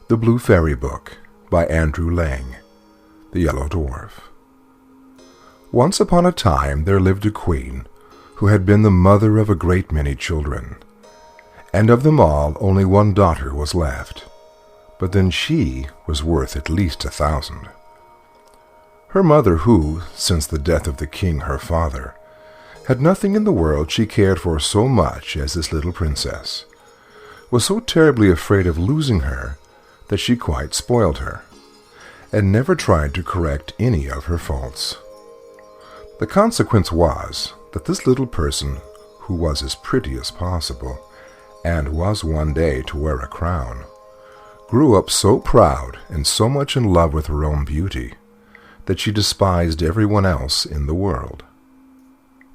The Blue Fairy Book by Andrew Lang, The Yellow Dwarf. Once upon a time there lived a queen who had been the mother of a great many children, and of them all only one daughter was left, but then she was worth at least 1,000. Her mother, who, since the death of the king her father, had nothing in the world she cared for so much as this little princess, was so terribly afraid of losing her that she quite spoiled her, and never tried to correct any of her faults. The consequence was that this little person, who was as pretty as possible, and was one day to wear a crown, grew up so proud and so much in love with her own beauty that she despised everyone else in the world.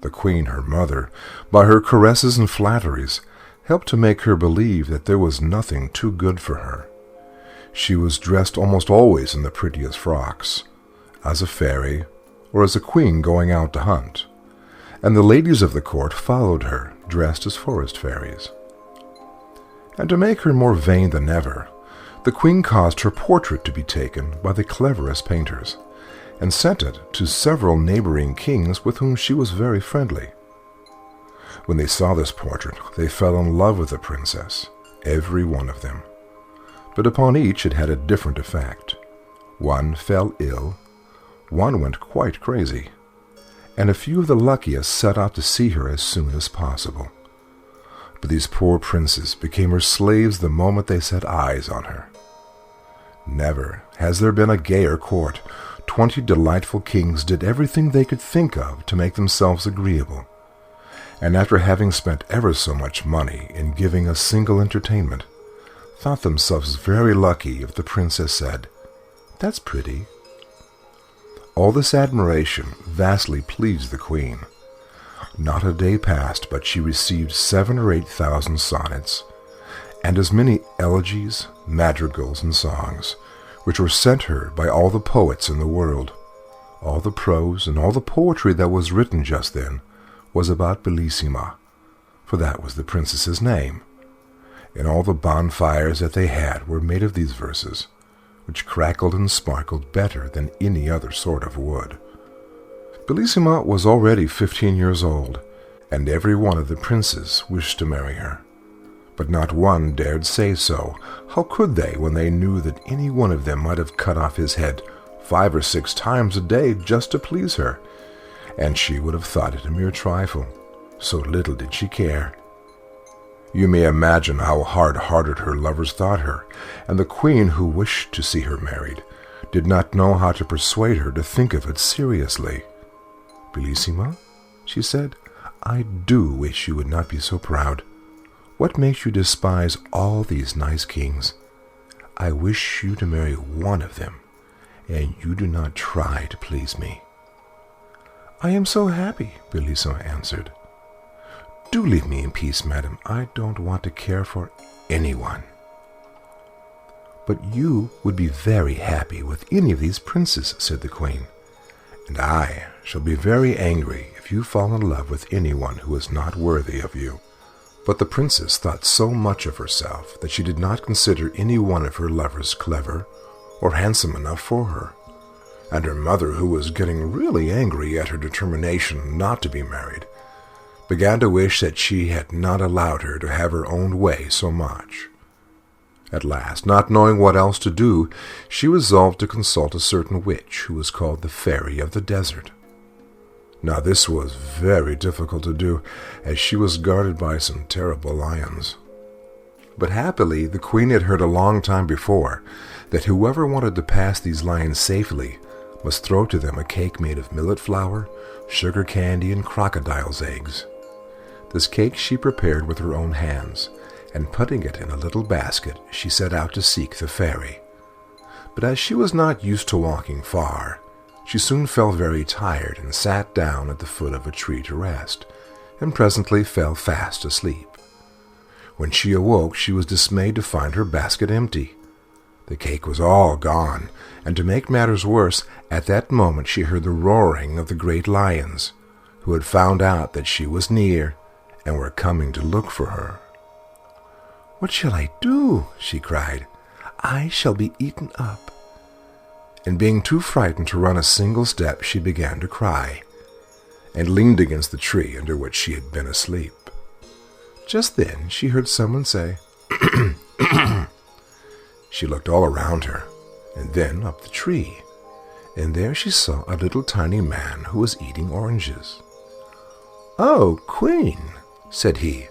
The queen, her mother, by her caresses and flatteries, helped to make her believe that there was nothing too good for her. She was dressed almost always in the prettiest frocks, as a fairy or as a queen going out to hunt, and the ladies of the court followed her, dressed as forest fairies. And to make her more vain than ever, the queen caused her portrait to be taken by the cleverest painters, and sent it to several neighboring kings with whom she was very friendly. When they saw this portrait, they fell in love with the princess, every one of them. But upon each it had a different effect. One fell ill, one went quite crazy, and a few of the luckiest set out to see her as soon as possible. But these poor princes became her slaves the moment they set eyes on her. Never has there been a gayer court. 20 delightful kings did everything they could think of to make themselves agreeable, and after having spent ever so much money in giving a single entertainment, thought themselves very lucky if the princess said, "That's pretty." All this admiration vastly pleased the queen. Not a day passed but she received 7,000 or 8,000 sonnets, and as many elegies, madrigals, and songs, which were sent her by all the poets in the world. All the prose and all the poetry that was written just then was about Bellissima, for that was the princess's name, and all the bonfires that they had were made of these verses, which crackled and sparkled better than any other sort of wood. Bellissima was already 15 years old, and every one of the princes wished to marry her. But not one dared say so. How could they, when they knew that any one of them might have cut off his head 5 or 6 times a day just to please her, and she would have thought it a mere trifle, so little did she care. You may imagine how hard-hearted her lovers thought her, and the queen, who wished to see her married, did not know how to persuade her to think of it seriously. "Bellissima," she said, "I do wish you would not be so proud. What makes you despise all these nice kings? I wish you to marry one of them, and you do not try to please me." "I am so happy," Bellissima answered. "Do leave me in peace, madam. I don't want to care for anyone." "But you would be very happy with any of these princes," said the queen, "and I shall be very angry if you fall in love with anyone who is not worthy of you." But the princess thought so much of herself that she did not consider any one of her lovers clever or handsome enough for her, and her mother, who was getting really angry at her determination not to be married, began to wish that she had not allowed her to have her own way so much. At last, not knowing what else to do, she resolved to consult a certain witch who was called the Fairy of the Desert. Now this was very difficult to do, as she was guarded by some terrible lions. But happily the queen had heard a long time before that whoever wanted to pass these lions safely must throw to them a cake made of millet flour, sugar candy, and crocodile's eggs. This cake she prepared with her own hands, and putting it in a little basket, she set out to seek the fairy. But as she was not used to walking far, she soon fell very tired and sat down at the foot of a tree to rest, and presently fell fast asleep. When she awoke, she was dismayed to find her basket empty. The cake was all gone, and to make matters worse, at that moment she heard the roaring of the great lions, who had found out that she was near, and were coming to look for her. "What shall I do?" she cried. I shall be eaten up." And being too frightened to run a single step, she began to cry, and leaned against the tree under which she had been asleep. Just then she heard someone say, She looked all around her, and then up the tree, and there she saw a little tiny man who was eating oranges. "Oh, Queen," said he,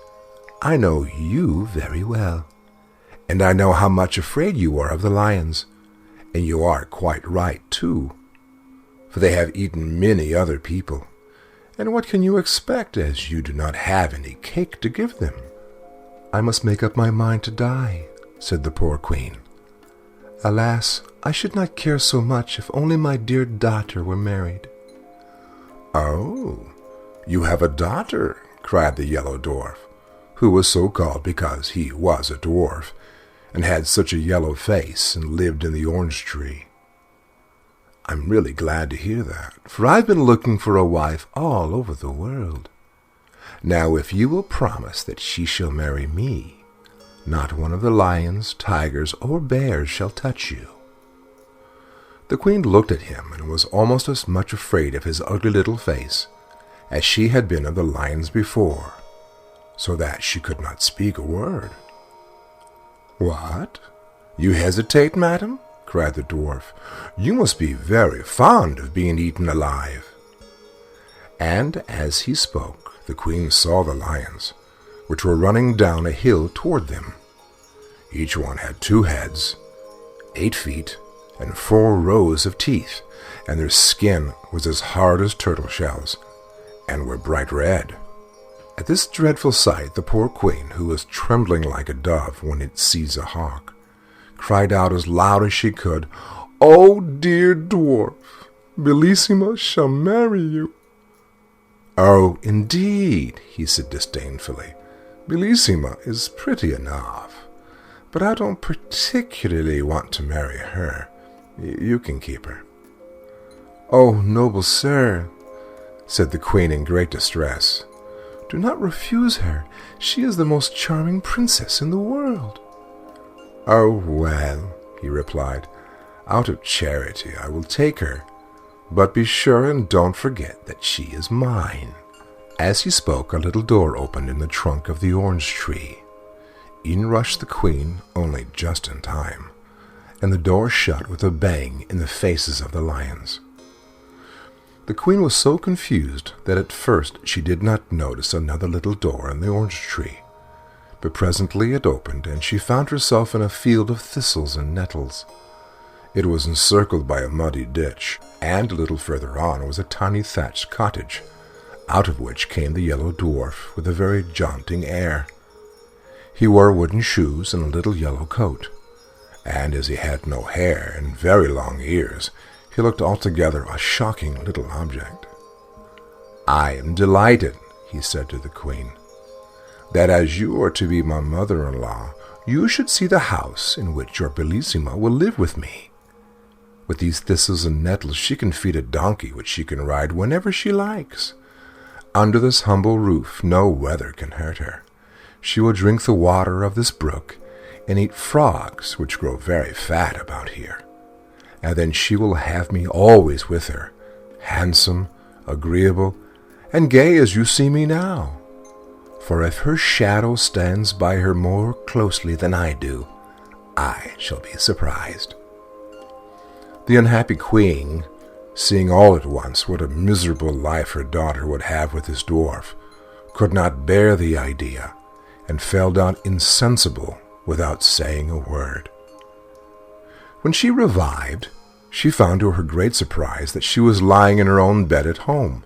"I know you very well, and I know how much afraid you are of the lions, and you are quite right, too, for they have eaten many other people, and what can you expect, as you do not have any cake to give them?" "I must make up my mind to die," said the poor Queen. "Alas, I should not care so much if only my dear daughter were married." "Oh, you have a daughter," cried the yellow dwarf, who was so called because he was a dwarf, and had such a yellow face, and lived in the orange tree. "I'm really glad to hear that, for I've been looking for a wife all over the world. Now, if you will promise that she shall marry me, not one of the lions, tigers, or bears shall touch you." The Queen looked at him and was almost as much afraid of his ugly little face as she had been of the lions before, so that she could not speak a word. "What? You hesitate, madam?" cried the dwarf. "You must be very fond of being eaten alive." And as he spoke, the Queen saw the lions, which were running down a hill toward them. Each one had 2 heads, 8 feet, and 4 rows of teeth, and their skin was as hard as turtle shells, and were bright red. At this dreadful sight, the poor Queen, who was trembling like a dove when it sees a hawk, cried out as loud as she could, "Oh, dear dwarf, Bellissima shall marry you." "Oh, indeed," he said disdainfully. "Bellissima is pretty enough, but I don't particularly want to marry her. You can keep her." "Oh, noble sir," said the Queen in great distress, "do not refuse her. She is the most charming princess in the world." "Oh, well," he replied, "out of charity I will take her, but be sure and don't forget that she is mine." As he spoke, a little door opened in the trunk of the orange tree. In rushed the Queen, only just in time, and the door shut with a bang in the faces of the lions. The Queen was so confused that at first she did not notice another little door in the orange tree, but presently it opened, and she found herself in a field of thistles and nettles. It was encircled by a muddy ditch, and a little further on was a tiny thatched cottage, out of which came the yellow dwarf with a very jaunting air. He wore wooden shoes and a little yellow coat, and as he had no hair and very long ears, he looked altogether a shocking little object. "I am delighted," he said to the Queen, "that as you are to be my mother-in-law, you should see the house in which your Bellissima will live with me. With these thistles and nettles she can feed a donkey which she can ride whenever she likes. Under this humble roof no weather can hurt her. She will drink the water of this brook and eat frogs which grow very fat about here. And then she will have me always with her, handsome, agreeable, and gay as you see me now. For if her shadow stands by her more closely than I do, I shall be surprised." The unhappy Queen, seeing all at once what a miserable life her daughter would have with this dwarf, could not bear the idea, and fell down insensible without saying a word. When she revived, she found to her great surprise that she was lying in her own bed at home,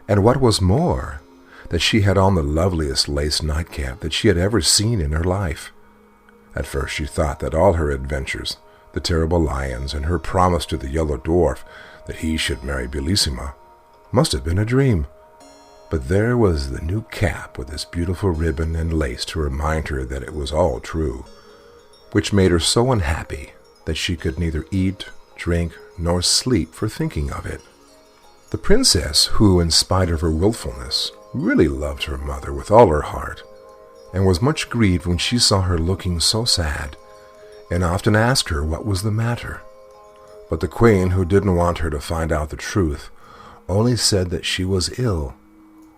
and what was more, that she had on the loveliest lace nightcap that she had ever seen in her life. At first she thought that all her adventures, the terrible lions, and her promise to the yellow dwarf that he should marry Bellissima, must have been a dream. But there was the new cap with its beautiful ribbon and lace to remind her that it was all true, which made her so unhappy that she could neither eat, drink, nor sleep for thinking of it. The princess, who, in spite of her wilfulness, really loved her mother with all her heart, and was much grieved when she saw her looking so sad, and often asked her what was the matter. But the queen, who didn't want her to find out the truth, only said that she was ill,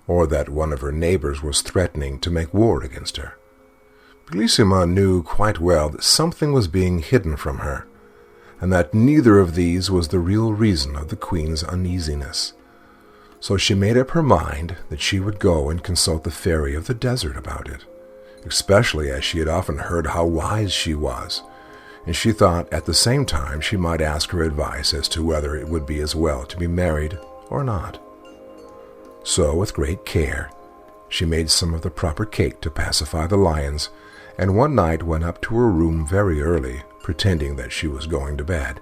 or that one of her neighbors was threatening to make war against her. ᴘᴇᴅᴘ knew quite well that something was being hidden from her, and that neither of these was the real reason of the queen's uneasiness. So she made up her mind that she would go and consult the fairy of the desert about it, especially as she had often heard how wise she was, and she thought at the same time she might ask her advice as to whether it would be as well to be married or not. So, with great care, she made some of the proper cake to pacify the lions, and one night went up to her room very early, pretending that she was going to bed.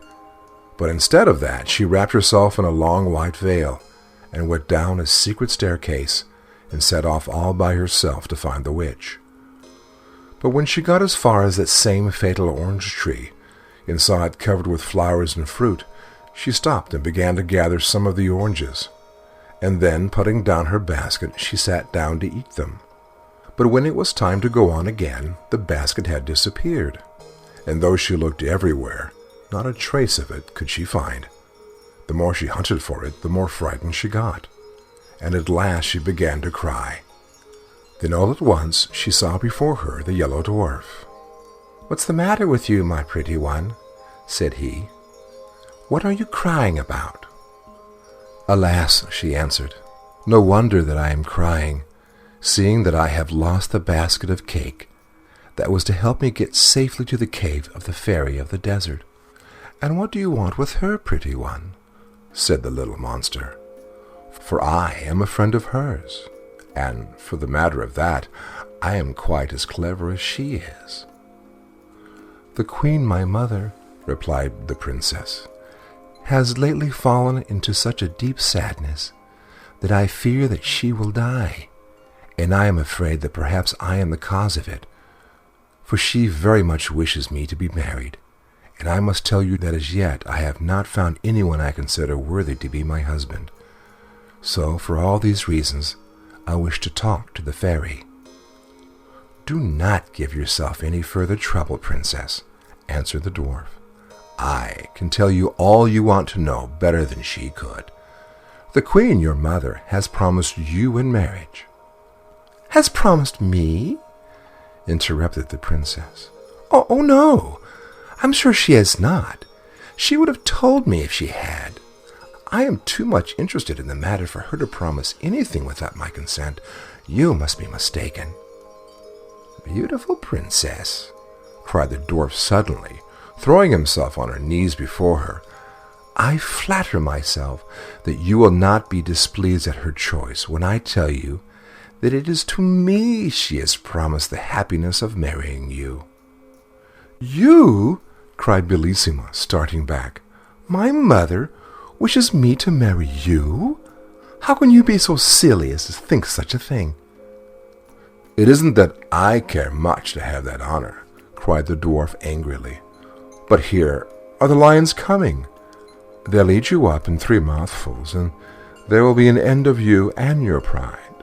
But instead of that, she wrapped herself in a long white veil, and went down a secret staircase, and set off all by herself to find the witch. But when she got as far as that same fatal orange tree, and saw it covered with flowers and fruit, she stopped and began to gather some of the oranges, and then, putting down her basket, she sat down to eat them. But when it was time to go on again, the basket had disappeared, and though she looked everywhere, not a trace of it could she find. The more she hunted for it, the more frightened she got, and at last she began to cry. Then all at once she saw before her the yellow dwarf. "What's the matter with you, my pretty one?" said he. "What are you crying about?" "Alas," she answered, "no wonder that I am crying, seeing that I have lost the basket of cake that was to help me get safely to the cave of the fairy of the desert." "And what do you want with her, pretty one?" said the little monster. "For I am a friend of hers, and for the matter of that, I am quite as clever as she is." "The queen, my mother," replied the princess, "has lately fallen into such a deep sadness that I fear that she will die, and I am afraid that perhaps I am the cause of it, for she very much wishes me to be married, and I must tell you that as yet I have not found anyone I consider worthy to be my husband. So, for all these reasons, I wish to talk to the fairy." "Do not give yourself any further trouble, princess," answered the dwarf. "I can tell you all you want to know better than she could. The queen, your mother, has promised you in marriage." "Has promised me?" interrupted the princess. Oh, no, I'm sure she has not. She would have told me if she had. I am too much interested in the matter for her to promise anything without my consent. You must be mistaken." "Beautiful princess," cried the dwarf suddenly, throwing himself on her knees before her, "I flatter myself that you will not be displeased at her choice when I tell you that it is to me she has promised the happiness of marrying you." "You?" cried ᴘᴇᴅᴘ, starting back. "My mother wishes me to marry you? How can you be so silly as to think such a thing?" "It isn't that I care much to have that honor," cried the dwarf angrily. "But here are the lions coming. They'll eat you up in 3 mouthfuls, and there will be an end of you and your pride."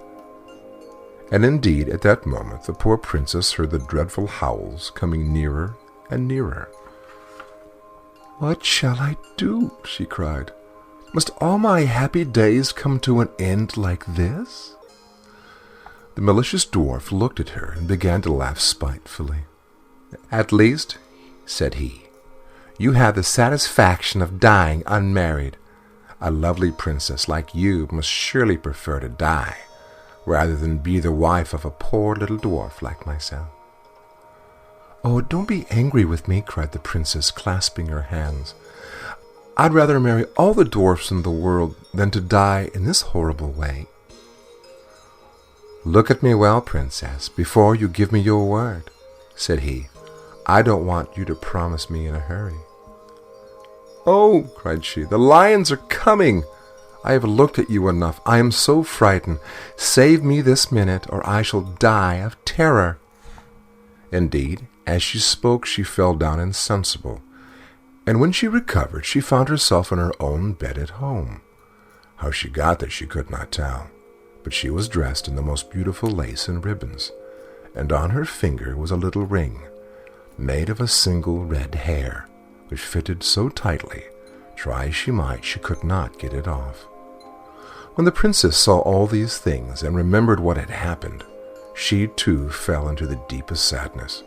And indeed, at that moment, the poor princess heard the dreadful howls coming nearer and nearer. "What shall I do?" she cried. "Must all my happy days come to an end like this?" The malicious dwarf looked at her and began to laugh spitefully. "At least," said he, "you have the satisfaction of dying unmarried. A lovely princess like you must surely prefer to die, rather than be the wife of a poor little dwarf like myself." "Oh, don't be angry with me," cried the princess, clasping her hands. "I'd rather marry all the dwarfs in the world than to die in this horrible way." "Look at me well, princess, before you give me your word," said he. "I don't want you to promise me in a hurry." "Oh," cried she, "the lions are coming! I have looked at you enough. I am so frightened. Save me this minute, or I shall die of terror." Indeed, as she spoke, she fell down insensible, and when she recovered, she found herself in her own bed at home. How she got there she could not tell, but she was dressed in the most beautiful lace and ribbons, and on her finger was a little ring, made of a single red hair, which fitted so tightly, try as she might, she could not get it off. When the princess saw all these things and remembered what had happened, she too fell into the deepest sadness,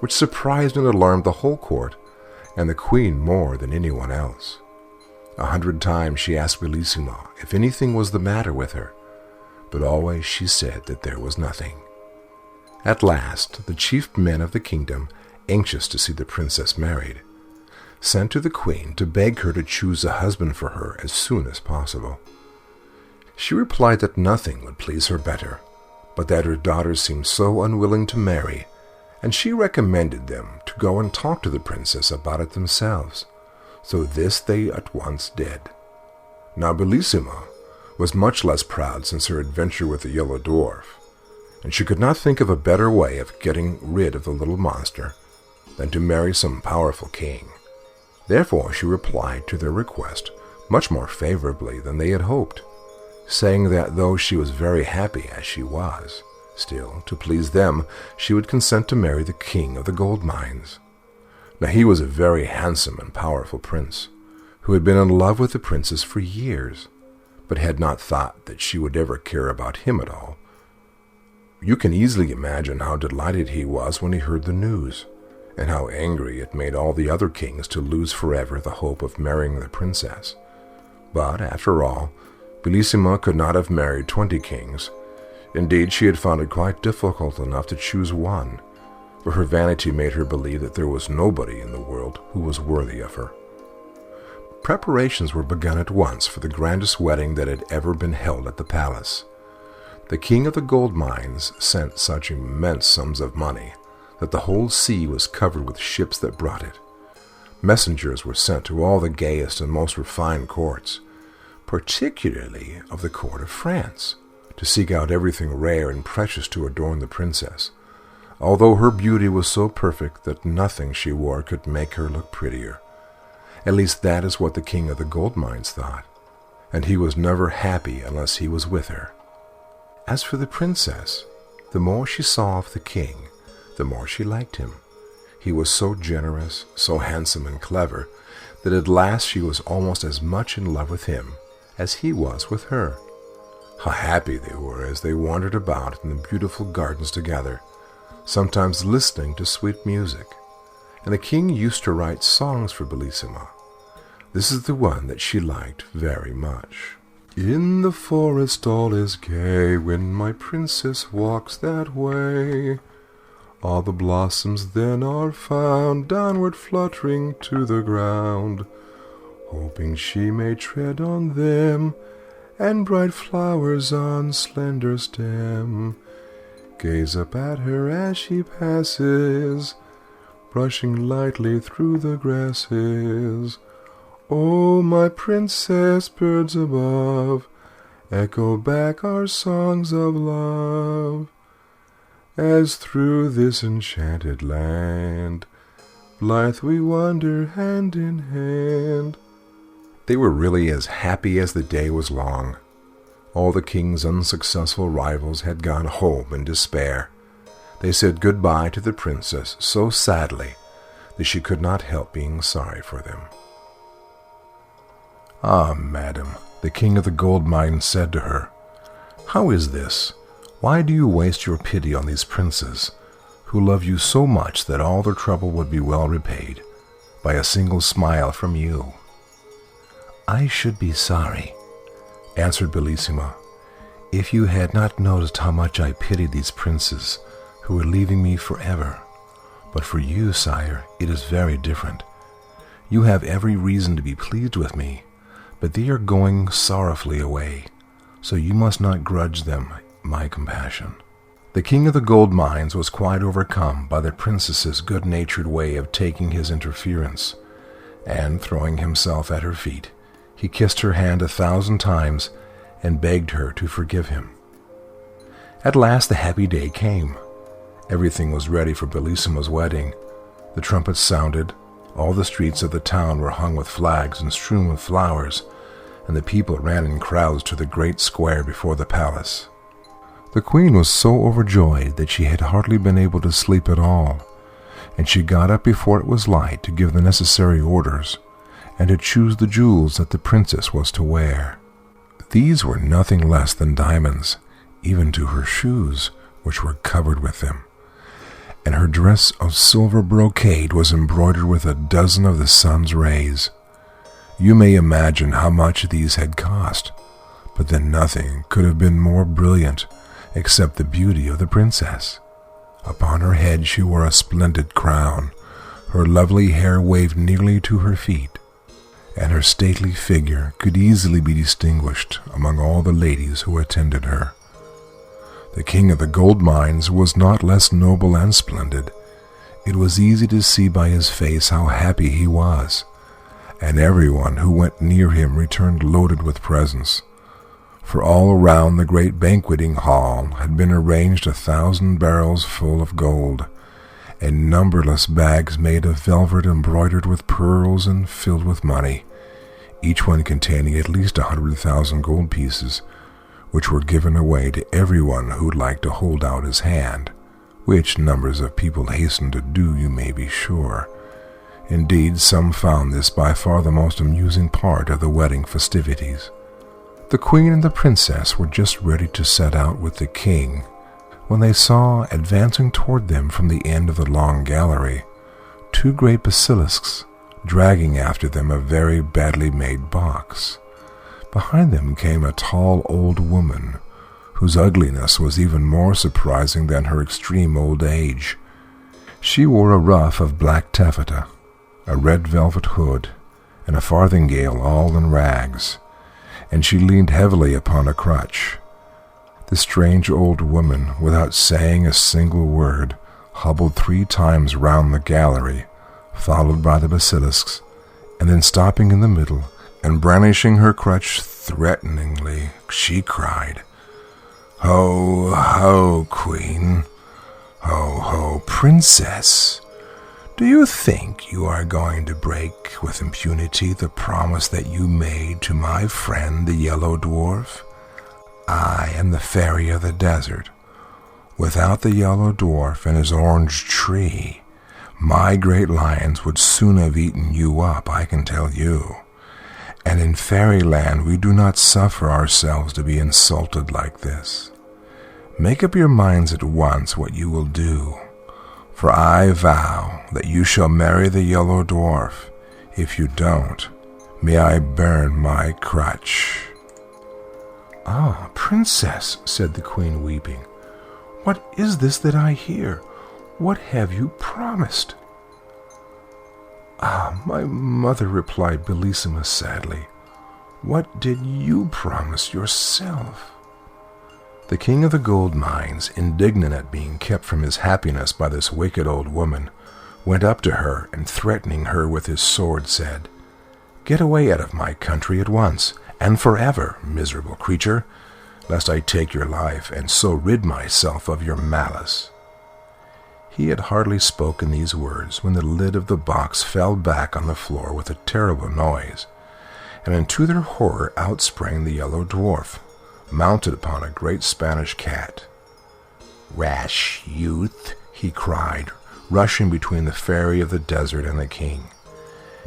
which surprised and alarmed the whole court, and the queen more than anyone else. 100 times she asked Bellissima if anything was the matter with her, but always she said that there was nothing. At last, the chief men of the kingdom, anxious to see the princess married, sent to the queen to beg her to choose a husband for her as soon as possible. She replied that nothing would please her better, but that her daughters seemed so unwilling to marry, and she recommended them to go and talk to the princess about it themselves. So this they at once did. Now Bellissima was much less proud since her adventure with the yellow dwarf, and she could not think of a better way of getting rid of the little monster than to marry some powerful king. Therefore she replied to their request much more favorably than they had hoped, saying that though she was very happy as she was, still, to please them, she would consent to marry the king of the gold mines. Now he was a very handsome and powerful prince, who had been in love with the princess for years, but had not thought that she would ever care about him at all. You can easily imagine how delighted he was when he heard the news, and how angry it made all the other kings to lose forever the hope of marrying the princess. But, after all, Bellissima could not have married 20 kings. Indeed, she had found it quite difficult enough to choose one, for her vanity made her believe that there was nobody in the world who was worthy of her. Preparations were begun at once for the grandest wedding that had ever been held at the palace. The king of the gold mines sent such immense sums of money that the whole sea was covered with ships that brought it. Messengers were sent to all the gayest and most refined courts, particularly of the court of France, to seek out everything rare and precious to adorn the princess, although her beauty was so perfect that nothing she wore could make her look prettier. At least that is what the king of the gold mines thought, and he was never happy unless he was with her. As for the princess, the more she saw of the king, the more she liked him. He was so generous, so handsome and clever, that at last she was almost as much in love with him as he was with her. How happy they were as they wandered about in the beautiful gardens together, sometimes listening to sweet music. And the king used to write songs for Bellissima. This is the one that she liked very much. In the forest all is gay when my princess walks that way. All the blossoms then are found downward fluttering to the ground, hoping she may tread on them, and bright flowers on slender stem gaze up at her as she passes, brushing lightly through the grasses. Oh, my princess, birds above echo back our songs of love, as through this enchanted land blithe we wander hand in hand. They were really as happy as the day was long. All the king's unsuccessful rivals had gone home in despair. They said goodbye to the princess so sadly that she could not help being sorry for them. "Ah, madam," the king of the gold mine said to her, "how is this? Why do you waste your pity on these princes, who love you so much that all their trouble would be well repaid by a single smile from you?" "I should be sorry," answered Bellissima, "if you had not noticed how much I pitied these princes who are leaving me forever. But for you, sire, it is very different. You have every reason to be pleased with me, but they are going sorrowfully away, so you must not grudge them my compassion." The king of the gold mines was quite overcome by the princess's good-natured way of taking his interference, and, throwing himself at her feet, he kissed her hand 1,000 times and begged her to forgive him. At last the happy day came. Everything was ready for Bellissima's wedding. The trumpets sounded, all the streets of the town were hung with flags and strewn with flowers, and the people ran in crowds to the great square before the palace. The queen was so overjoyed that she had hardly been able to sleep at all, and she got up before it was light to give the necessary orders, and to choose the jewels that the princess was to wear. These were nothing less than diamonds, even to her shoes, which were covered with them, and her dress of silver brocade was embroidered with a dozen of the sun's rays. You may imagine how much these had cost, but then nothing could have been more brilliant except the beauty of the princess. Upon her head she wore a splendid crown, her lovely hair waved nearly to her feet, and her stately figure could easily be distinguished among all the ladies who attended her. The king of the gold mines was not less noble and splendid. It was easy to see by his face how happy he was, and everyone who went near him returned loaded with presents. For all around the great banqueting hall had been arranged 1,000 barrels full of gold, and numberless bags made of velvet embroidered with pearls and filled with money, each one containing at least 100,000 gold pieces, which were given away to everyone who'd like to hold out his hand, which numbers of people hastened to do, you may be sure. Indeed, some found this by far the most amusing part of the wedding festivities. The queen and the princess were just ready to set out with the king, when they saw, advancing toward them from the end of the long gallery, 2 great basilisks, dragging after them a very badly made box. Behind them came a tall old woman, whose ugliness was even more surprising than her extreme old age. She wore a ruff of black taffeta, a red velvet hood, and a farthingale all in rags, and she leaned heavily upon a crutch. The strange old woman, without saying a single word, hobbled 3 times round the gallery, followed by the basilisks, and then stopping in the middle, and brandishing her crutch threateningly, she cried, "Ho, ho, queen! Ho, ho, princess! Do you think you are going to break with impunity the promise that you made to my friend the yellow dwarf? I am the fairy of the desert. Without the yellow dwarf and his orange tree, my great lions would soon have eaten you up, I can tell you. And in fairyland we do not suffer ourselves to be insulted like this. Make up your minds at once what you will do, for I vow that you shall marry the yellow dwarf. If you don't, may I burn my crutch." "Ah, princess," said the queen, weeping, "what is this that I hear? What have you promised?" "Ah, my mother," replied Bellissima sadly, "what did you promise yourself?" The king of the gold mines, indignant at being kept from his happiness by this wicked old woman, went up to her and, threatening her with his sword, said, "Get away out of my country at once, and forever, miserable creature, lest I take your life and so rid myself of your malice." He had hardly spoken these words when the lid of the box fell back on the floor with a terrible noise, and to their horror out sprang the yellow dwarf, mounted upon a great Spanish cat. "Rash youth," he cried, rushing between the fairy of the desert and the king.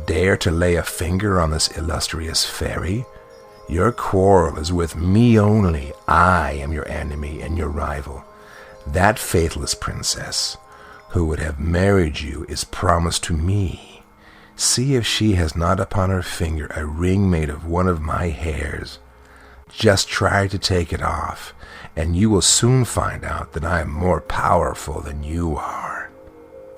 "Dare to lay a finger on this illustrious fairy? Your quarrel is with me only. I am your enemy and your rival. That faithless princess, who would have married you, is promised to me. See if she has not upon her finger a ring made of one of my hairs. Just try to take it off, and you will soon find out that I am more powerful than you are."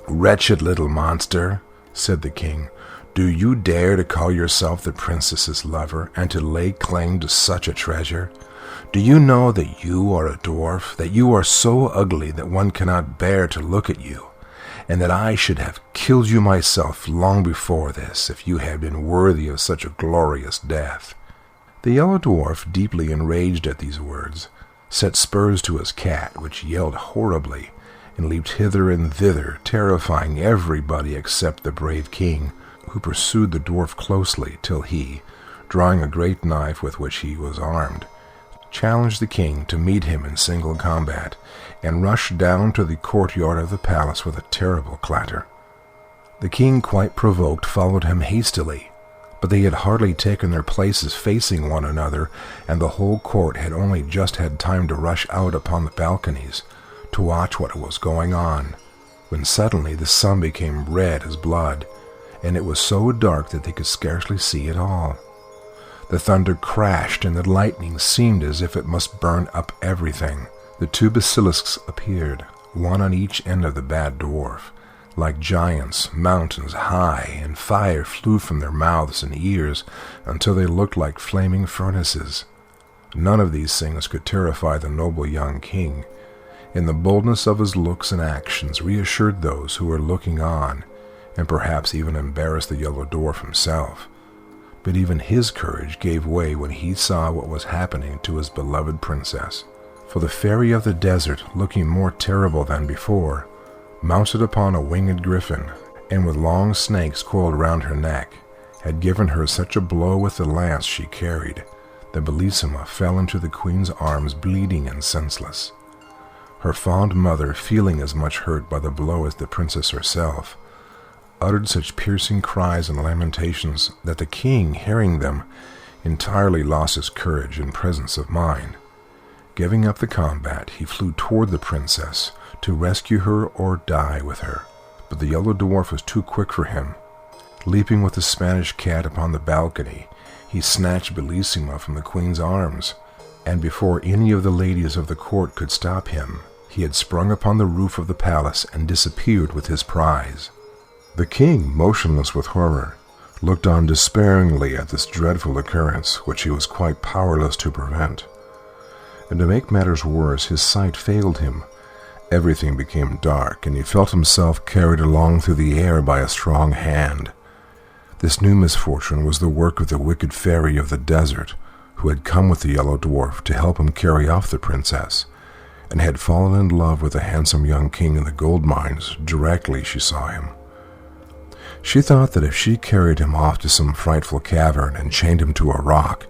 "Wretched little monster," said the king, "do you dare to call yourself the princess's lover and to lay claim to such a treasure? Do you know that you are a dwarf, that you are so ugly that one cannot bear to look at you, and that I should have killed you myself long before this if you had been worthy of such a glorious death?" The yellow dwarf, deeply enraged at these words, set spurs to his cat, which yelled horribly and leaped hither and thither, terrifying everybody except the brave king, who pursued the dwarf closely till he, drawing a great knife with which he was armed, challenged the king to meet him in single combat, and rushed down to the courtyard of the palace with a terrible clatter. The king, quite provoked, followed him hastily, but they had hardly taken their places facing one another, and the whole court had only just had time to rush out upon the balconies to watch what was going on, when suddenly the sun became red as blood, and it was so dark that they could scarcely see at all. The thunder crashed, and the lightning seemed as if it must burn up everything. The two basilisks appeared, one on each end of the bad dwarf, like giants, mountains high, and fire flew from their mouths and ears until they looked like flaming furnaces. None of these things could terrify the noble young king, and the boldness of his looks and actions reassured those who were looking on, and perhaps even embarrassed the yellow dwarf himself. But even his courage gave way when he saw what was happening to his beloved princess. For the fairy of the desert, looking more terrible than before, mounted upon a winged griffin, and with long snakes coiled round her neck, had given her such a blow with the lance she carried that ⴘᴑᴇᴜ fell into the queen's arms bleeding and senseless. Her fond mother, feeling as much hurt by the blow as the princess herself, uttered such piercing cries and lamentations that the king, hearing them, entirely lost his courage and presence of mind. Giving up the combat, he flew toward the princess to rescue her or die with her, but the yellow dwarf was too quick for him. Leaping with the Spanish cat upon the balcony, he snatched ⴘᴑᴜ from the queen's arms, and before any of the ladies of the court could stop him, he had sprung upon the roof of the palace and disappeared with his prize. The king, motionless with horror, looked on despairingly at this dreadful occurrence, which he was quite powerless to prevent. And to make matters worse, his sight failed him. Everything became dark, and he felt himself carried along through the air by a strong hand. This new misfortune was the work of the wicked fairy of the desert, who had come with the yellow dwarf to help him carry off the princess, and had fallen in love with the handsome young king in the gold mines directly she saw him. She thought that if she carried him off to some frightful cavern and chained him to a rock,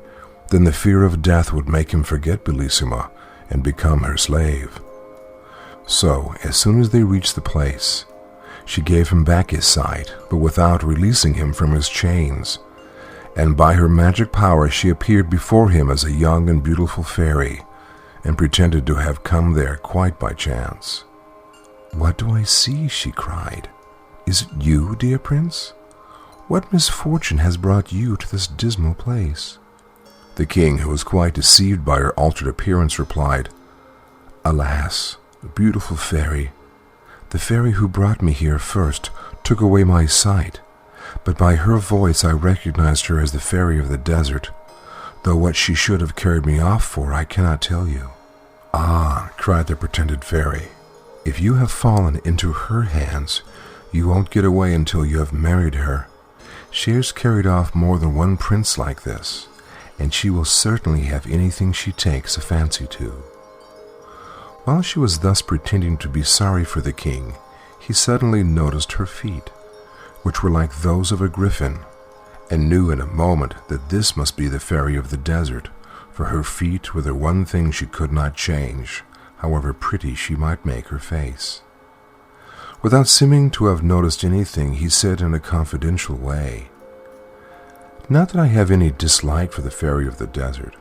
then the fear of death would make him forget ⴘᴑᴜ and become her slave. So, as soon as they reached the place, she gave him back his sight, but without releasing him from his chains, and by her magic power she appeared before him as a young and beautiful fairy, and pretended to have come there quite by chance. "What do I see?" she cried. "Is it you, dear prince? What misfortune has brought you to this dismal place?" The king, who was quite deceived by her altered appearance, replied, "Alas, beautiful fairy, the fairy who brought me here first took away my sight, but by her voice I recognized her as the fairy of the desert, though what she should have carried me off for I cannot tell you." "Ah," cried the pretended fairy, "if you have fallen into her hands, you won't get away until you have married her. She has carried off more than one prince like this, and she will certainly have anything she takes a fancy to." While she was thus pretending to be sorry for the king, he suddenly noticed her feet, which were like those of a griffin, and knew in a moment that this must be the fairy of the desert, for her feet were the one thing she could not change, however pretty she might make her face. Without seeming to have noticed anything, he said in a confidential way, "Not that I have any dislike for the fairy of the desert,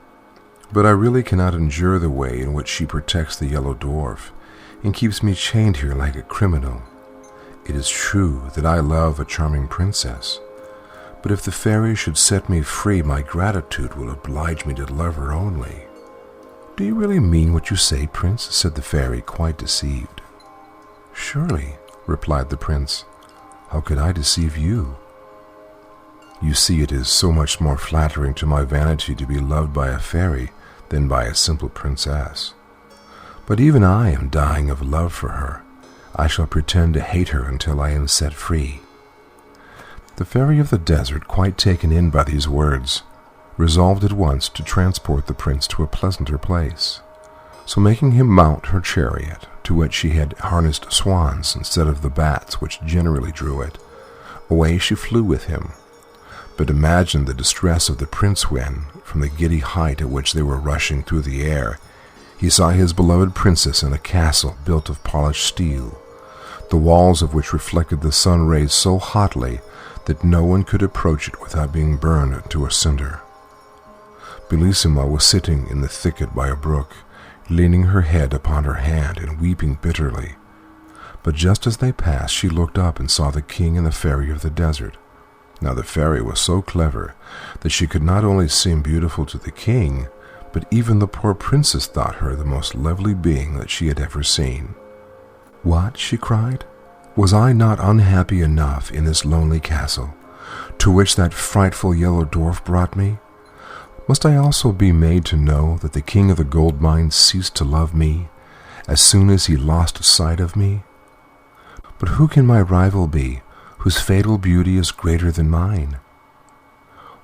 but I really cannot endure the way in which she protects the yellow dwarf, and keeps me chained here like a criminal. It is true that I love a charming princess, but if the fairy should set me free, my gratitude will oblige me to love her only." "Do you really mean what you say, prince?" said the fairy, quite deceived. "Surely," replied the prince. "How could I deceive you? You see, it is so much more flattering to my vanity to be loved by a fairy than by a simple princess. But even I am dying of love for her. I shall pretend to hate her until I am set free." The fairy of the desert, quite taken in by these words, resolved at once to transport the prince to a pleasanter place. So making him mount her chariot, to which she had harnessed swans instead of the bats which generally drew it, away she flew with him. But imagine the distress of the prince when, from the giddy height at which they were rushing through the air, he saw his beloved princess in a castle built of polished steel, the walls of which reflected the sun rays so hotly that no one could approach it without being burned to a cinder. Bellissima was sitting in the thicket by a brook, leaning her head upon her hand and weeping bitterly. But just as they passed, she looked up and saw the king and the fairy of the desert. Now the fairy was so clever that she could not only seem beautiful to the king, but even the poor princess thought her the most lovely being that she had ever seen. "What?" she cried. "Was I not unhappy enough in this lonely castle, to which that frightful yellow dwarf brought me? Must I also be made to know that the king of the gold mines ceased to love me as soon as he lost sight of me? But who can my rival be, whose fatal beauty is greater than mine?"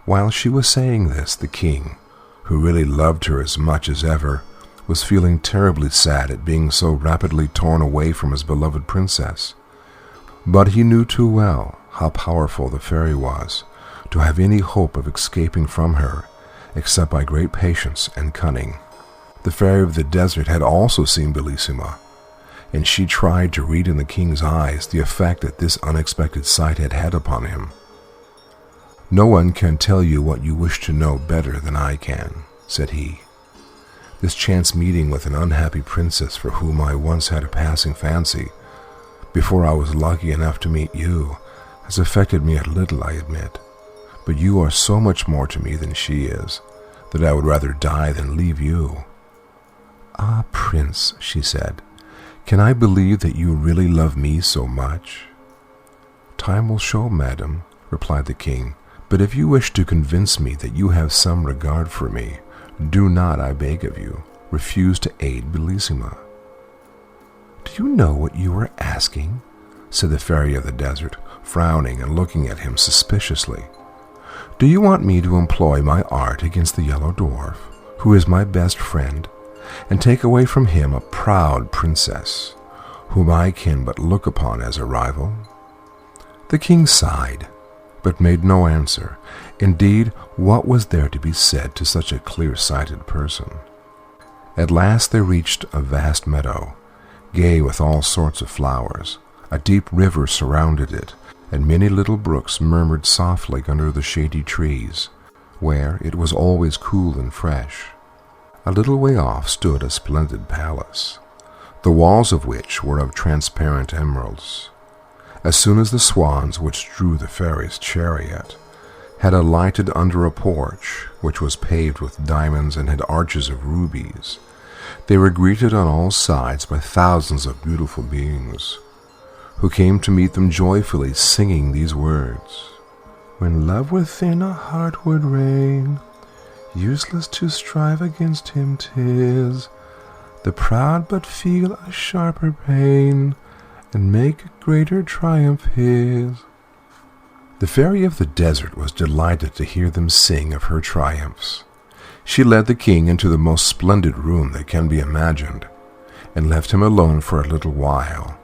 While she was saying this, the king, who really loved her as much as ever, was feeling terribly sad at being so rapidly torn away from his beloved princess. But he knew too well how powerful the fairy was to have any hope of escaping from her, except by great patience and cunning. The fairy of the desert had also seen Bellissima, and she tried to read in the king's eyes the effect that this unexpected sight had had upon him. "No one can tell you what you wish to know better than I can," said he. "This chance meeting with an unhappy princess for whom I once had a passing fancy, before I was lucky enough to meet you, has affected me a little, I admit. But you are so much more to me than she is, that I would rather die than leave you." "Ah, prince," she said, "can I believe that you really love me so much?" "Time will show, madam," replied the king. "But if you wish to convince me that you have some regard for me, do not, I beg of you, refuse to aid Bellissima." "Do you know what you are asking?" said the fairy of the desert, frowning and looking at him suspiciously. "Do you want me to employ my art against the yellow dwarf, who is my best friend, and take away from him a proud princess, whom I can but look upon as a rival?" The king sighed, but made no answer. Indeed, what was there to be said to such a clear-sighted person? At last they reached a vast meadow, gay with all sorts of flowers. A deep river surrounded it, and many little brooks murmured softly under the shady trees, where it was always cool and fresh. A little way off stood a splendid palace, the walls of which were of transparent emeralds. As soon as the swans which drew the fairy's chariot had alighted under a porch which was paved with diamonds and had arches of rubies, they were greeted on all sides by thousands of beautiful beings, who came to meet them joyfully, singing these words: "When love within a heart would reign, useless to strive against him 'tis. The proud but feel a sharper pain, and make a greater triumph his." The fairy of the desert was delighted to hear them sing of her triumphs. She led the king into the most splendid room that can be imagined, and left him alone for a little while,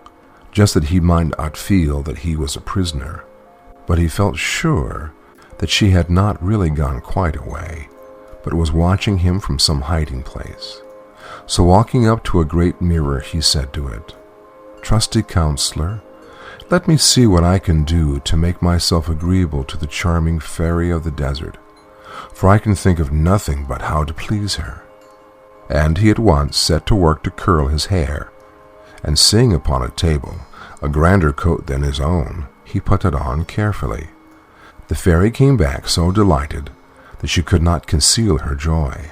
just that he might not feel that he was a prisoner. But he felt sure that she had not really gone quite away, but was watching him from some hiding place. So walking up to a great mirror, he said to it, "Trusty counselor, let me see what I can do to make myself agreeable to the charming fairy of the desert, for I can think of nothing but how to please her." And he at once set to work to curl his hair, and seeing upon a table a grander coat than his own, he put it on carefully. The fairy came back so delighted that she could not conceal her joy.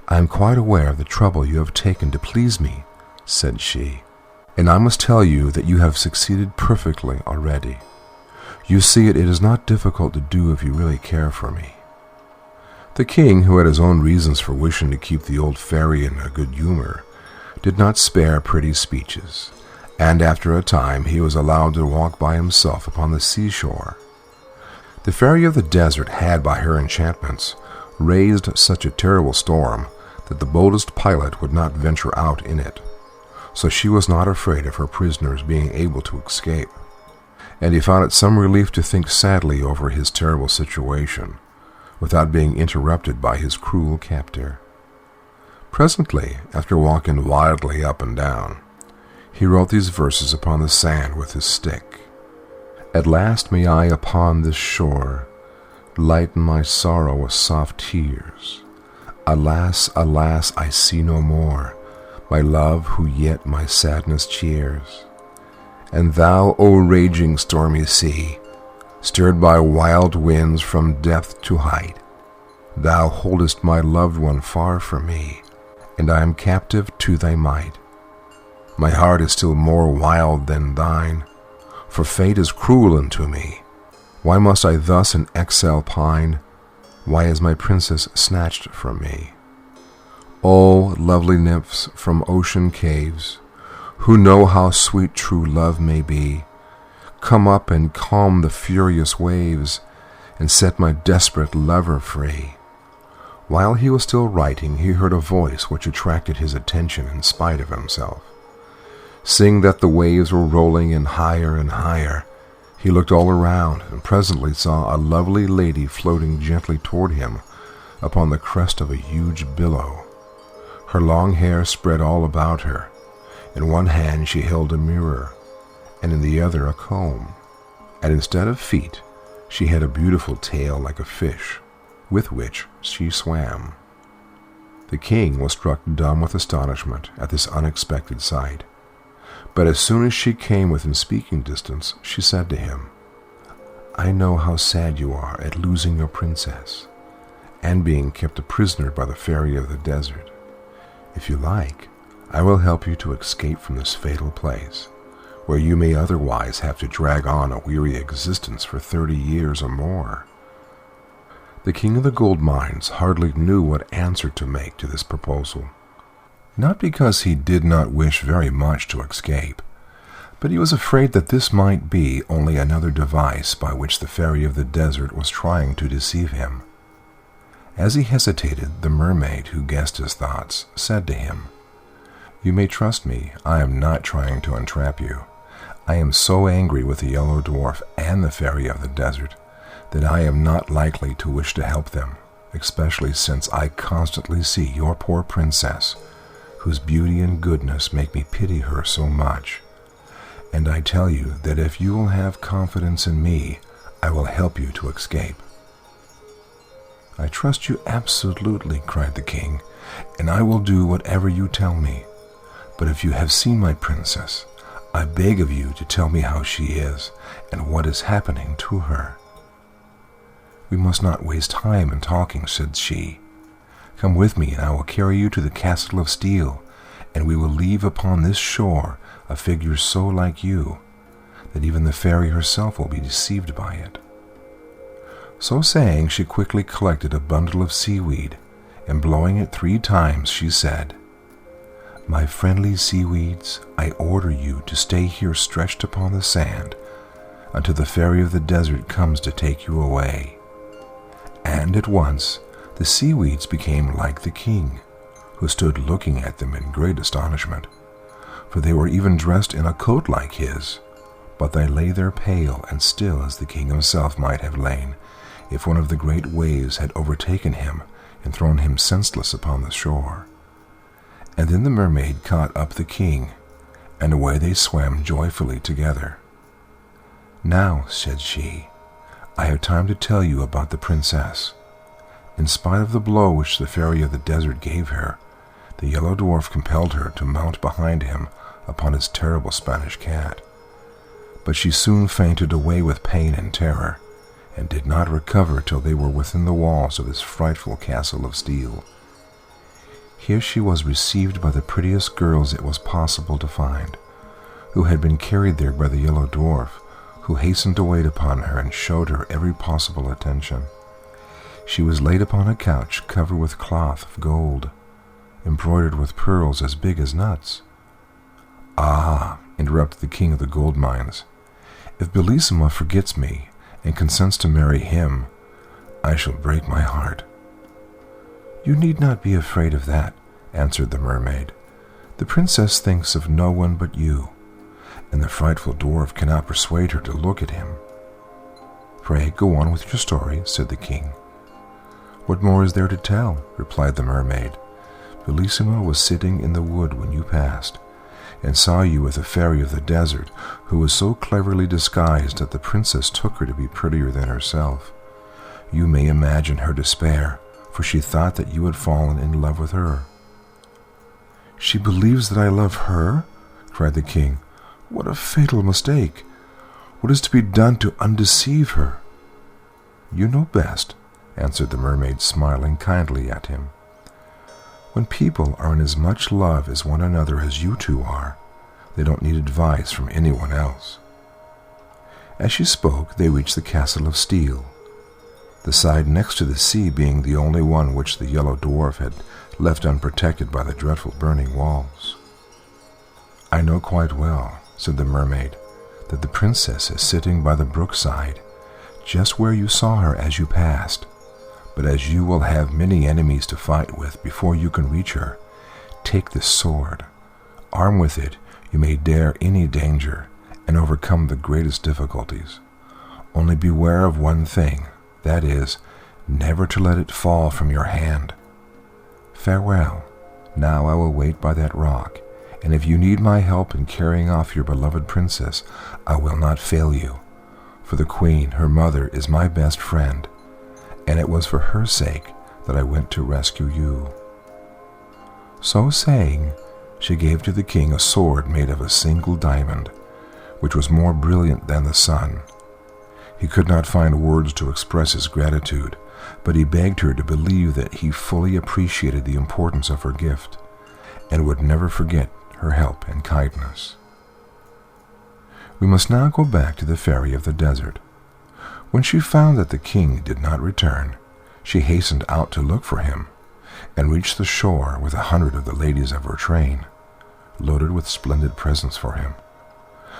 "I am quite aware of the trouble you have taken to please me," said she, "and I must tell you that you have succeeded perfectly already. You see, it is not difficult to do if you really care for me." The king, who had his own reasons for wishing to keep the old fairy in a good humor, did not spare pretty speeches, and after a time he was allowed to walk by himself upon the seashore. The fairy of the desert had, by her enchantments, raised such a terrible storm that the boldest pilot would not venture out in it, so she was not afraid of her prisoners being able to escape, and he found it some relief to think sadly over his terrible situation, without being interrupted by his cruel captor. Presently, after walking wildly up and down, He wrote these verses upon the sand with his stick. At last may I upon this shore lighten my sorrow with soft tears. Alas, alas, I see no more my love who yet my sadness cheers. And thou, O raging stormy sea, stirred by wild winds from depth to height, thou holdest my loved one far from me, and I am captive to thy might. My heart is still more wild than thine, for fate is cruel unto me. Why must I thus in exile pine? Why is my princess snatched from me? O lovely nymphs from ocean caves, who know how sweet true love may be, come up and calm the furious waves, and set my desperate lover free. While he was still writing, he heard a voice which attracted his attention in spite of himself. Seeing that the waves were rolling in higher and higher, he looked all around, and presently saw a lovely lady floating gently toward him upon the crest of a huge billow. Her long hair spread all about her. In one hand she held a mirror, and in the other a comb, and instead of feet she had a beautiful tail like a fish, with which she swam. The king was struck dumb with astonishment at this unexpected sight. But as soon as she came within speaking distance, she said to him, I know how sad you are at losing your princess, and being kept a prisoner by the fairy of the desert. If you like, I will help you to escape from this fatal place, where you may otherwise have to drag on a weary existence for 30 years or more. The king of the gold mines hardly knew what answer to make to this proposal, not because he did not wish very much to escape, but he was afraid that this might be only another device by which the fairy of the desert was trying to deceive him. As he hesitated, the mermaid, who guessed his thoughts, said to him, You may trust me, I am not trying to entrap you. I am so angry with the yellow dwarf and the fairy of the desert that I am not likely to wish to help them, especially since I constantly see your poor princess, whose beauty and goodness make me pity her so much. And I tell you that if you will have confidence in me, I will help you to escape. I trust you absolutely, cried the king, and I will do whatever you tell me. But if you have seen my princess, I beg of you to tell me how she is and what is happening to her. We must not waste time in talking, said she. Come with me, and I will carry you to the castle of steel, and we will leave upon this shore a figure so like you that even the fairy herself will be deceived by it. So saying, she quickly collected a bundle of seaweed, and blowing it 3 times, she said, My friendly seaweeds, I order you to stay here stretched upon the sand until the fairy of the desert comes to take you away. And at once the seaweeds became like the king, who stood looking at them in great astonishment, for they were even dressed in a coat like his, but they lay there pale and still as the king himself might have lain if one of the great waves had overtaken him and thrown him senseless upon the shore. And then the mermaid caught up the king, and away they swam joyfully together. Now, said she, I have time to tell you about the princess. In spite of the blow which the fairy of the desert gave her, the yellow dwarf compelled her to mount behind him upon his terrible Spanish cat. But she soon fainted away with pain and terror, and did not recover till they were within the walls of this frightful castle of steel. Here she was received by the prettiest girls it was possible to find, who had been carried there by the yellow dwarf, who hastened to wait upon her and showed her every possible attention. She was laid upon a couch covered with cloth of gold, embroidered with pearls as big as nuts. Ah, interrupted the king of the gold mines, if Bellissima forgets me and consents to marry him, I shall break my heart. You need not be afraid of that, answered the mermaid. The princess thinks of no one but you, and the frightful dwarf cannot persuade her to look at him. Pray go on with your story, said the king. What more is there to tell? Replied the mermaid. Bellissima was sitting in the wood when you passed, and saw you with a fairy of the desert, who was so cleverly disguised that the princess took her to be prettier than herself. You may imagine her despair, for she thought that you had fallen in love with her." "She believes that I love her?" cried the king. "What a fatal mistake! What is to be done to undeceive her?" "You know best," answered the mermaid, smiling kindly at him. "When people are in as much love as one another as you two are, they don't need advice from anyone else." As she spoke, they reached the castle of steel, the side next to the sea being the only one which the yellow dwarf had left unprotected by the dreadful burning walls. "I know quite well," said the mermaid, "that the princess is sitting by the brookside, just where you saw her as you passed. But as you will have many enemies to fight with before you can reach her, take this sword. Armed with it, you may dare any danger and overcome the greatest difficulties. Only beware of one thing, that is, never to let it fall from your hand. Farewell. Now I will wait by that rock, and if you need my help in carrying off your beloved princess, I will not fail you. For the queen, her mother, is my best friend, and it was for her sake that I went to rescue you." So saying, she gave to the king a sword made of a single diamond, which was more brilliant than the sun. He could not find words to express his gratitude, but he begged her to believe that he fully appreciated the importance of her gift, and would never forget her help and kindness. We must now go back to the fairy of the desert. When she found that the king did not return, she hastened out to look for him, and reached the shore with 100 of the ladies of her train, loaded with splendid presents for him.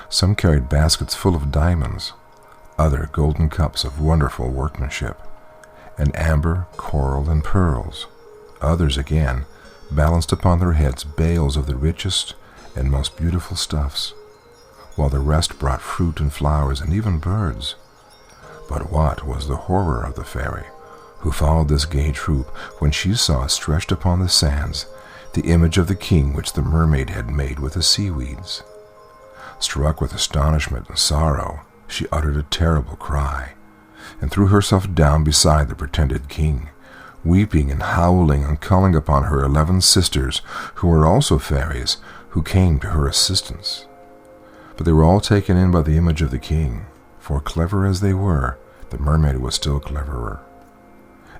Some carried baskets full of diamonds, other golden cups of wonderful workmanship, and amber, coral, and pearls. Others again balanced upon their heads bales of the richest and most beautiful stuffs, while the rest brought fruit and flowers and even birds. But what was the horror of the fairy, who followed this gay troop, when she saw stretched upon the sands the image of the king which the mermaid had made with the seaweeds. Struck with astonishment and sorrow, she uttered a terrible cry, and threw herself down beside the pretended king, weeping and howling and calling upon her 11 sisters, who were also fairies, who came to her assistance. But they were all taken in by the image of the king, for clever as they were, the mermaid was still cleverer,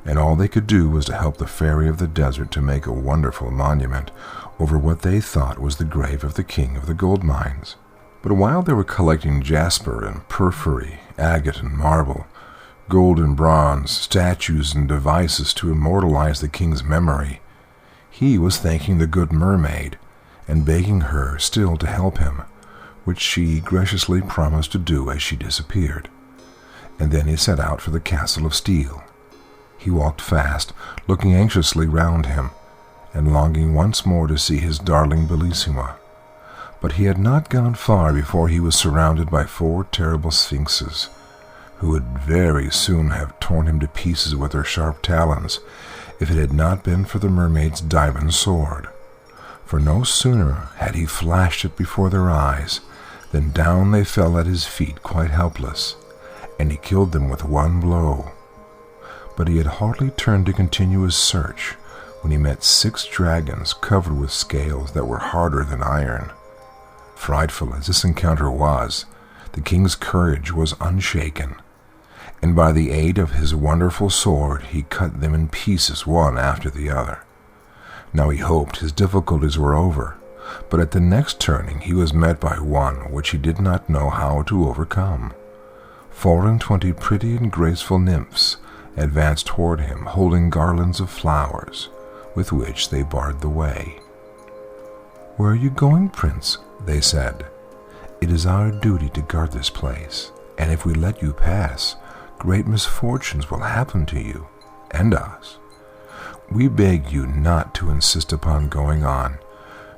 and all they could do was to help the fairy of the desert to make a wonderful monument over what they thought was the grave of the king of the gold mines. But while they were collecting jasper and porphyry, agate and marble, gold and bronze, statues and devices to immortalize the king's memory, he was thanking the good mermaid and begging her still to help him, which she graciously promised to do as she disappeared. And then he set out for the castle of steel. He walked fast, looking anxiously round him, and longing once more to see his darling Bellissima. But he had not gone far before he was surrounded by 4 terrible sphinxes, who would very soon have torn him to pieces with their sharp talons, if it had not been for the mermaid's diamond sword. For no sooner had he flashed it before their eyes than down they fell at his feet quite helpless, and he killed them with one blow. But he had hardly turned to continue his search when he met 6 dragons covered with scales that were harder than iron. Frightful as this encounter was, the king's courage was unshaken, and by the aid of his wonderful sword he cut them in pieces one after the other. Now he hoped his difficulties were over, but at the next turning he was met by one which he did not know how to overcome. 24 pretty and graceful nymphs advanced toward him, holding garlands of flowers, with which they barred the way. "Where are you going, prince?" they said. "It is our duty to guard this place, and if we let you pass, great misfortunes will happen to you and us. We beg you not to insist upon going on.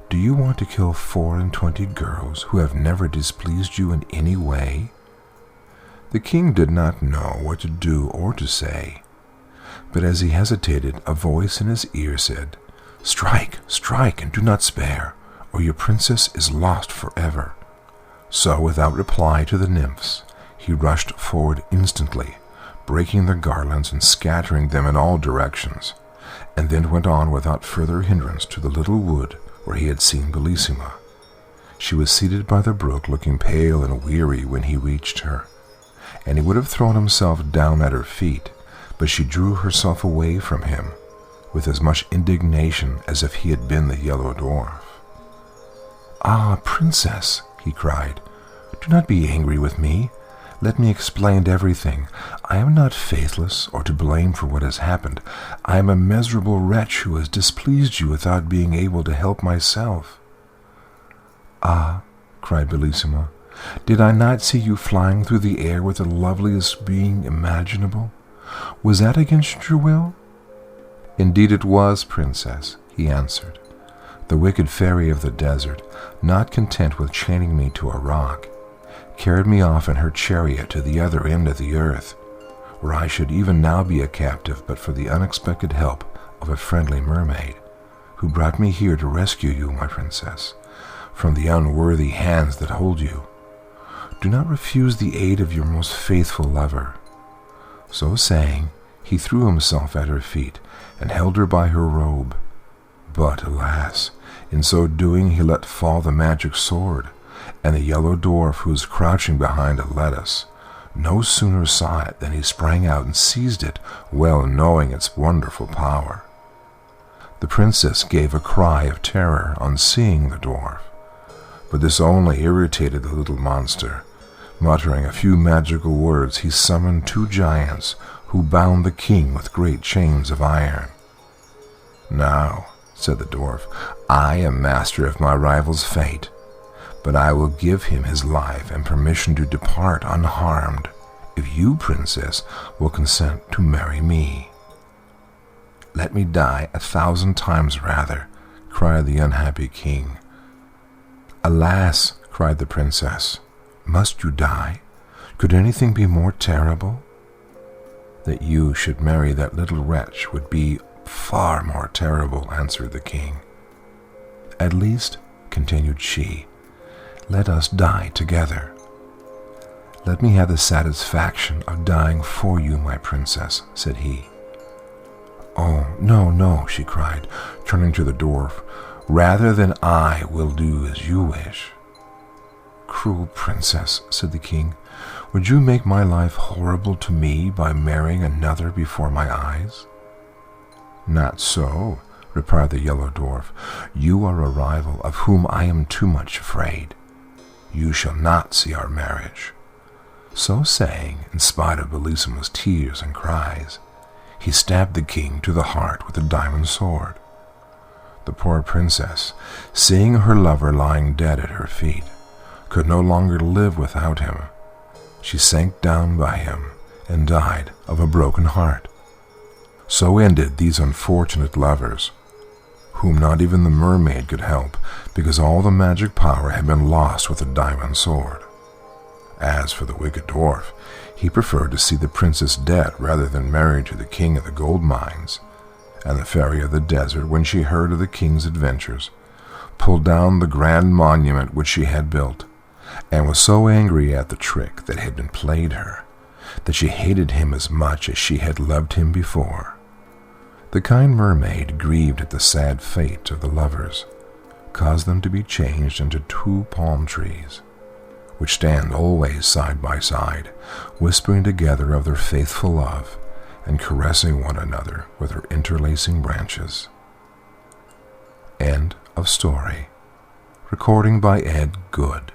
Do you want to kill 24 girls who have never displeased you in any way?" The king did not know what to do or to say, but as he hesitated, a voice in his ear said, "Strike, strike, and do not spare. or your princess is lost forever." So, without reply to the nymphs, he rushed forward instantly, breaking their garlands and scattering them in all directions, and then went on without further hindrance to the little wood where he had seen Bellissima. She was seated by the brook, looking pale and weary when he reached her, and he would have thrown himself down at her feet, but she drew herself away from him with as much indignation as if he had been the yellow dwarf. "Ah, princess," he cried, "do not be angry with me. Let me explain everything. I am not faithless or to blame for what has happened. I am a miserable wretch who has displeased you without being able to help myself." "Ah," cried Bellissima, "did I not see you flying through the air with the loveliest being imaginable? Was that against your will?" "Indeed it was, princess," he answered. "The wicked fairy of the desert, not content with chaining me to a rock, carried me off in her chariot to the other end of the earth, where I should even now be a captive but for the unexpected help of a friendly mermaid, who brought me here to rescue you, my princess, from the unworthy hands that hold you. Do not refuse the aid of your most faithful lover." So saying, he threw himself at her feet and held her by her robe. But, alas, in so doing he let fall the magic sword, and the yellow dwarf, who was crouching behind a lettuce, no sooner saw it than he sprang out and seized it, well knowing its wonderful power. The princess gave a cry of terror on seeing the dwarf, but this only irritated the little monster. Muttering a few magical words, he summoned 2 giants who bound the king with great chains of iron. "Now," said the dwarf, "I am master of my rival's fate, but I will give him his life and permission to depart unharmed if you, princess, will consent to marry me." "Let me die 1,000 times rather," cried the unhappy king. "Alas," cried the princess, "must you die? Could anything be more terrible?" "That you should marry that little wretch would be far more terrible," answered the king. "At least," continued she, "let us die together." "Let me have the satisfaction of dying for you, my princess," said he. "Oh, no, no," she cried, turning to the dwarf. "Rather than I will do as you wish." "Cruel princess," said the king, "would you make my life horrible to me by marrying another before my eyes?" "Not so," replied the yellow dwarf. "You are a rival of whom I am too much afraid. You shall not see our marriage." So saying, in spite of Bellissima's tears and cries, he stabbed the king to the heart with a diamond sword. The poor princess, seeing her lover lying dead at her feet, could no longer live without him. She sank down by him and died of a broken heart. So ended these unfortunate lovers, whom not even the mermaid could help, because all the magic power had been lost with the diamond sword. As for the wicked dwarf, he preferred to see the princess dead rather than married to the king of the gold mines, and the fairy of the desert, when she heard of the king's adventures, pulled down the grand monument which she had built, and was so angry at the trick that had been played her, that she hated him as much as she had loved him before. The kind mermaid, grieved at the sad fate of the lovers, caused them to be changed into 2 palm trees, which stand always side by side, whispering together of their faithful love, and caressing one another with their interlacing branches. End of story. Recording by Ed Good.